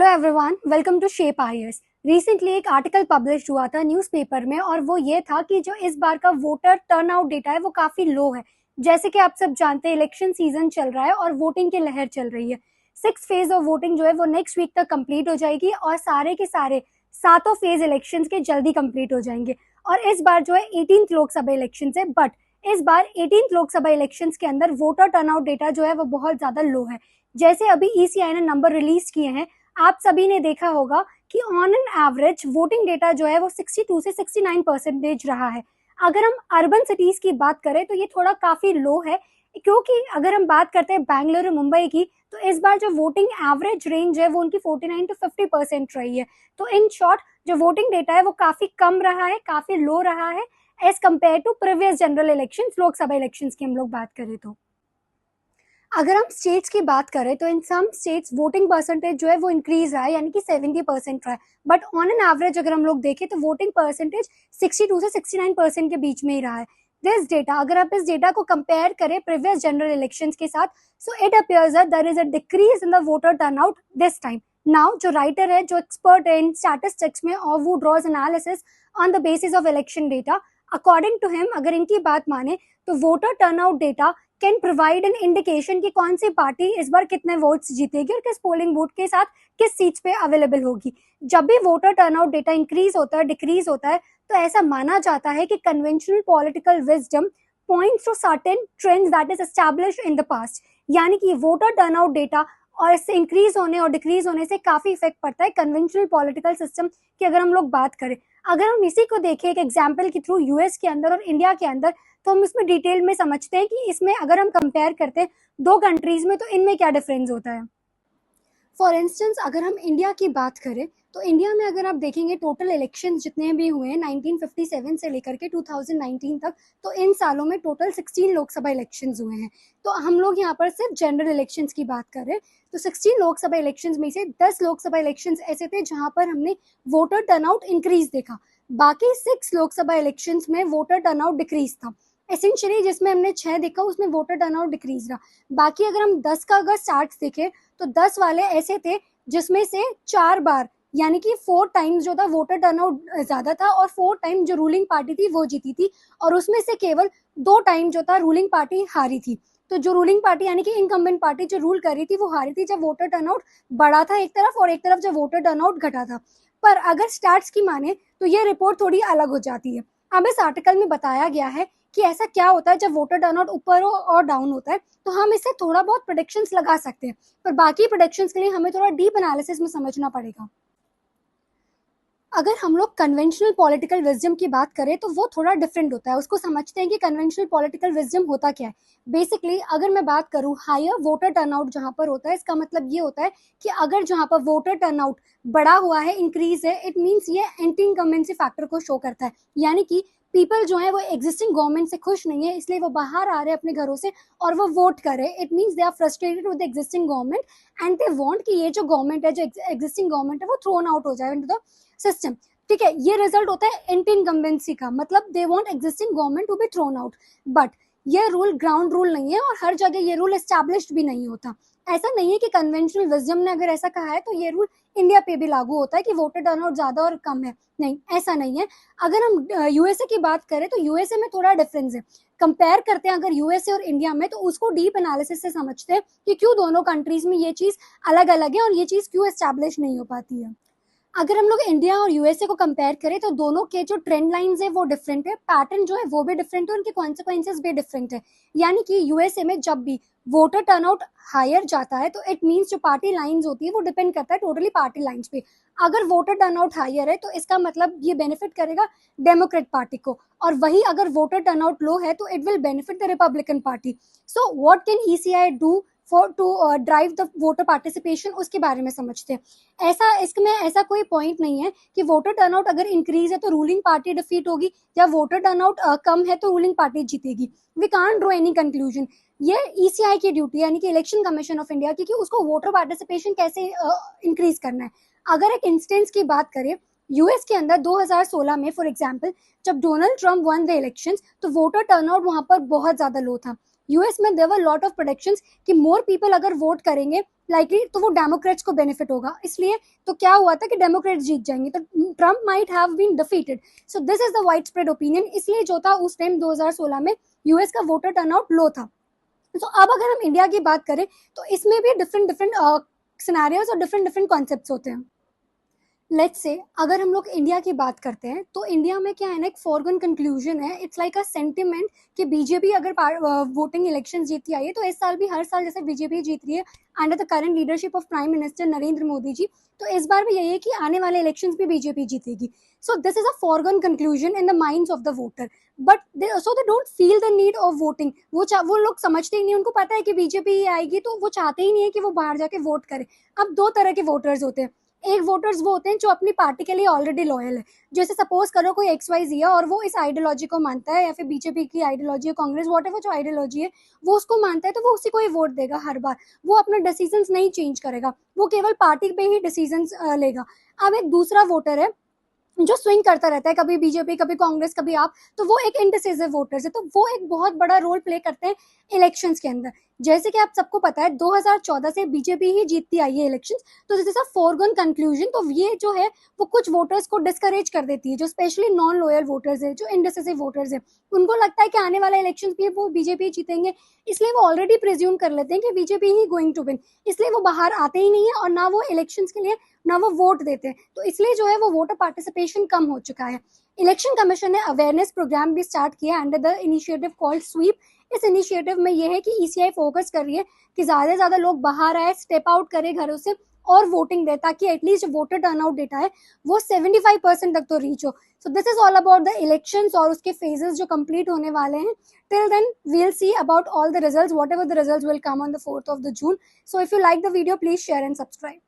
Hello everyone, welcome to shape IAS. Recently एक article publish हुआ था न्यूज़पेपर में और वो ये था कि जो इस बार का वोटर टर्नआउट डेटा है वो काफी लो है। जैसे कि आप सब जानते हैं इलेक्शन सीजन चल रहा है और वोटिंग की लहर चल रही है। 6 फेज ऑफ वोटिंग जो है वो नेक्स्ट वीक तक कंप्लीट हो जाएगी और सारे के सारे सातों फेज इलेक्शंस के जल्दी कंप्लीट हो जाएंगे। और इस बार जो है 18th लोकसभा इलेक्शन है, बट इस बार 18th लोकसभा इलेक्शंस के अंदर वोटर टर्नआउट डेटा जो है वो बहुत ज्यादा लो है। जैसे अभी ईसीआई ने नंबर रिलीज किए हैं, आप सभी ने देखा होगा कि on an average voting data जो है वो 62 से 69% रहा है। अगर हम अर्बन सिटीज की बात करें तो ये थोड़ा काफी लो है, क्योंकि अगर हम बात करते हैं बैंगलोर मुंबई की तो इस बार जो वोटिंग एवरेज रेंज है वो उनकी 49 to 50% रही है। तो इन शॉर्ट जो वोटिंग डेटा है वो काफी कम रहा है, काफी लो रहा है as compare to previous general election, Lok Sabha election की हम लोग बात करें तो। अगर हम स्टेट्स की बात करें तो इन सम स्टेट्स वोटिंग परसेंटेज जो है वो इंक्रीज रहा है, यानी कि 70% रहा है। बट ऑन एन एवरेज अगर हम लोग देखें तो वोटिंग परसेंटेज 62 से 69% के बीच में ही रहा है। दिस डेटा, अगर आप इस डेटा को कंपेयर करें प्रीवियस जनरल इलेक्शंस के साथ, so it appears that there is a decrease in the voter turnout this time. Now जो राइटर है, जो एक्सपर्ट है इन स्टैटिस्टिक्स में, और वो draws analysis on the basis of election data. According to him, अगर इनकी बात माने तो voter turnout data can provide an indication कि कौन सी पार्टी इस बार कितने वोट्स जीतेगी और किस पोलिंग बूथ के साथ किस सीट्स पे अवेलेबल होगी। जब भी वोटर टर्नआउट डेटा इंक्रीज होता है, डिक्रीज होता है, तो ऐसा माना जाता है कि conventional political wisdom points to certain trends that is established in the past. यानी कि वोटर टर्नआउट डेटा और इससे इंक्रीज होने और डिक्रीज होने से काफी इफेक्ट पड़ता है कन्वेंशनल पॉलिटिकल सिस्टम की। अगर हम लोग बात करें, अगर हम इसी को देखें एक एग्जाम्पल के थ्रू यूएस के अंदर और इंडिया के अंदर, तो हम इसमें डिटेल में समझते हैं कि इसमें अगर हम कंपेयर करते हैं दो कंट्रीज में तो इनमें क्या डिफरेंस होता है। फॉर इंस्टेंस अगर हम इंडिया की बात करें तो इंडिया में अगर आप देखेंगे टोटल इलेक्शन जितने भी हुए हैं 1957 से लेकर के 2019 तक, तो इन सालों में टोटल 16 लोकसभा इलेक्शंस हुए हैं। तो हम लोग यहाँ पर सिर्फ जनरल इलेक्शंस की बात करें तो 16 लोकसभा इलेक्शंस में से 10 लोकसभा इलेक्शंस ऐसे थे जहां पर हमने वोटर टर्नआउट इंक्रीज देखा। बाकी 6 लोकसभा इलेक्शंस में वोटर टर्नआउट डिक्रीज था। एसेंशियली जिसमें हमने 6 देखा उसमें वोटर टर्नआउट डिक्रीज रहा। बाकी अगर हम 10 का अगर स्टार्ट देखें तो 10 वाले ऐसे थे जिसमें से 4 बार यानी कि 4 टाइम्स जो था वोटर टर्नआउट ज्यादा था और 4 टाइम जो रूलिंग पार्टी थी वो जीती थी, और उसमें से केवल 2 टाइम जो था रूलिंग पार्टी हारी थी। तो जो रूलिंग पार्टी यानी कि इनकम्बेंट पार्टी जो रूल कर रही थी वो हारी थी जब वोटर टर्नआउट बढ़ा था एक तरफ, और एक तरफ जब वोटर टर्नआउट घटा था। पर अगर स्टैट्स की माने तो ये रिपोर्ट थोड़ी अलग हो जाती है। अब इस आर्टिकल में बताया गया है कि ऐसा क्या होता है जब वोटर टर्नआउट ऊपर और डाउन होता है, तो हम इससे थोड़ा बहुत प्रेडिक्शंस लगा सकते हैं, पर बाकी प्रेडिक्शंस के लिए हमें थोड़ा डीप एनालिसिस में समझना पड़ेगा। अगर हम लोग कन्वेंशनल पॉलिटिकल विजडम की बात करें तो वो थोड़ा डिफरेंट होता है। उसको समझते हैं कि कन्वेंशनल पॉलिटिकल विजडम होता क्या है। बेसिकली अगर मैं बात करूं हायर वोटर टर्नआउट जहां पर होता है, इसका मतलब ये होता है कि अगर जहां पर वोटर टर्नआउट बढ़ा हुआ है, इंक्रीज है, इट मीन्स ये एंटी इनकम्बेंसी फैक्टर को शो करता है। यानी कि पीपल जो है वो एग्जिस्टिंग गवर्नमेंट से खुश नहीं है, इसलिए वो बाहर आ रहे हैं अपने घरों से और वो वोट कर रहे हैं। It means they are frustrated with existing government and they want कि ये जो गवर्नमेंट है, जो एग्जिस्टिंग गवर्नमेंट है, वो थ्रोन आउट हो जाए इनटू द सिस्टम। ठीक है, ये रिजल्ट होता है एंटी इनकम्बेंसी का, मतलब they want existing government to be thrown out. But ये रूल ग्राउंड रूल नहीं है और हर जगह ये रूल एस्टैब्लिश्ड भी नहीं होता। ऐसा नहीं है कि कन्वेंशनल विजडम ने अगर ऐसा कहा है तो ये रूल इंडिया पे भी लागू होता है कि वोटर टर्नआउट ज्यादा और कम है। नहीं, ऐसा नहीं है। अगर हम यूएसए की बात करें तो यूएसए में थोड़ा डिफरेंस है। कंपेयर करते हैं अगर यूएसए और इंडिया में, तो उसको डीप एनालिसिस से समझते हैं कि क्यों दोनों कंट्रीज में ये चीज अलग अलग है और ये चीज क्यों एस्टैब्लिश नहीं हो पाती है। अगर हम लोग इंडिया और यूएसए को कंपेयर करें तो दोनों के जो ट्रेंड लाइंस है वो डिफरेंट है, पैटर्न जो है वो भी डिफरेंट है, उनके कॉन्सिक्वेंसेस भी डिफरेंट है। यानी कि यूएसए में जब भी वोटर टर्नआउट हायर जाता है तो इट मींस जो पार्टी लाइंस होती है वो डिपेंड करता है टोटली पार्टी लाइंस पे। अगर वोटर टर्नआउट हायर है तो इसका मतलब ये बेनिफिट करेगा डेमोक्रेट पार्टी को, और वही अगर वोटर टर्नआउट लो है तो it will benefit the Republican party. So what can ECI do for to drive the voter participation, उसके बारे में समझते हैं। ऐसा इसमें ऐसा कोई पॉइंट नहीं है कि वोटर टर्नआउट अगर इंक्रीज है तो रूलिंग पार्टी डिफीट होगी, या वोटर टर्नआउट कम है तो रूलिंग पार्टी जीतेगी। We can't draw any conclusion. ये ईसीआई की ड्यूटी यानी कि इलेक्शन कमीशन ऑफ इंडिया की कि उसको वोटर पार्टिसिपेशन कैसे इंक्रीज करना है। अगर एक इंस्टेंस की बात करें, यूएस के अंदर 2016 में फॉर एग्जांपल जब Donald Trump won the elections, तो वोटर टर्नआउट वहां पर बहुत ज्यादा लो था। यूएस में there were lot of predictions कि मोर पीपल अगर वोट करेंगे लाइकली तो वो डेमोक्रेट्स को बेनिफिट होगा, इसलिए तो क्या हुआ था कि डेमोक्रेट्स जीत जाएंगे, तो Trump might have been defeated. So this is the wide spread opinion, इसलिए जो था उस टाइम 2016 में यूएस का वोटर टर्नआउट लो था। तो अब अगर हम इंडिया की बात करें तो इसमें भी डिफरेंट डिफरेंट सिनेरियोज और डिफरेंट डिफरेंट कॉन्सेप्ट्स होते हैं। लेट्स से अगर हम लोग इंडिया की बात करते हैं तो इंडिया में क्या है ना, एक फॉरगन कंक्लूजन है, इट्स लाइक अ सेंटिमेंट कि बीजेपी अगर वोटिंग इलेक्शन जीतती आई है, तो इस साल भी हर साल जैसे बीजेपी जीत रही है under the current leadership of prime minister Narendra Modi ji, तो इस बार भी यही है कि आने वाले इलेक्शंस भी बीजेपी जीतेगी। So this is a foregone conclusion in the minds of the voter, but so they don't feel the need of voting. वो लोग समझते ही नहीं, उनको पता है कि बीजेपी ही आएगी, तो वो चाहते ही नहीं है कि वो बाहर जाके वोट करें। अब दो तरह के वोटर्स होते हैं, एक वोटर्स वो होते हैं जो अपनी पार्टी के लिए ऑलरेडी लॉयल है, जैसे सपोज करो कोई XYZ है और वो इस आइडियोलॉजी को मानता है, या फिर बीजेपी की आइडियोलॉजी है, कांग्रेस वॉट एवर जो आइडियोलॉजी है वो उसको मानता है, तो वो उसी को ही वोट देगा हर बार, वो अपना डिसीजंस नहीं चेंज करेगा, वो केवल पार्टी पे ही डिसीजंस लेगा। अब एक दूसरा वोटर है जो स्विंग करता रहता है, कभी बीजेपी कभी कांग्रेस कभी आप, तो वो एक इंडिसिसिव वोटर्स है, तो वो एक बहुत बड़ा रोल प्ले करते हैं इलेक्शंस के अंदर। जैसे कि आप सबको पता है 2014 से बीजेपी ही जीतती आई है इलेक्शंस, तो दिस इज अ फोरगन कंक्लूजन। तो ये जो है वो कुछ वोटर्स को डिस्करेज कर देती है, जो स्पेशली नॉन लॉयल वोटर्स है, जो इंडिसिसिव वोटर्स है, उनको लगता है कि आने वाला इलेक्शन भी वो बीजेपी जीतेंगे, इसलिए वो ऑलरेडी प्रिज्यूम कर लेते हैं कि बीजेपी ही गोइंग टू विन, इसलिए वो बाहर आते ही नहीं है और ना वो इलेक्शंस के लिए ना वो वोट देते हैं, तो इसलिए जो है वो वोटर पार्टिसिपेशन कम हो चुका है। इलेक्शन कमीशन ने अवेयरनेस प्रोग्राम भी स्टार्ट किया under the initiative called SVEEP. इस इनिशिएटिव में ये है कि ECI फोकस कर रही है कि ज्यादा से ज्यादा लोग बाहर आए, स्टेप आउट करे घरों से और वोटिंग दे, ताकि एटलीस्ट वोटर टर्नआउट डेटा है वो 75% तक तो रीच हो। So this is all about the elections और उसके फेजेस जो कंप्लीट होने वाले हैं। Till then we'll see about all the results, whatever the results will come on the 4th of the June. So if you like the video, please share and subscribe.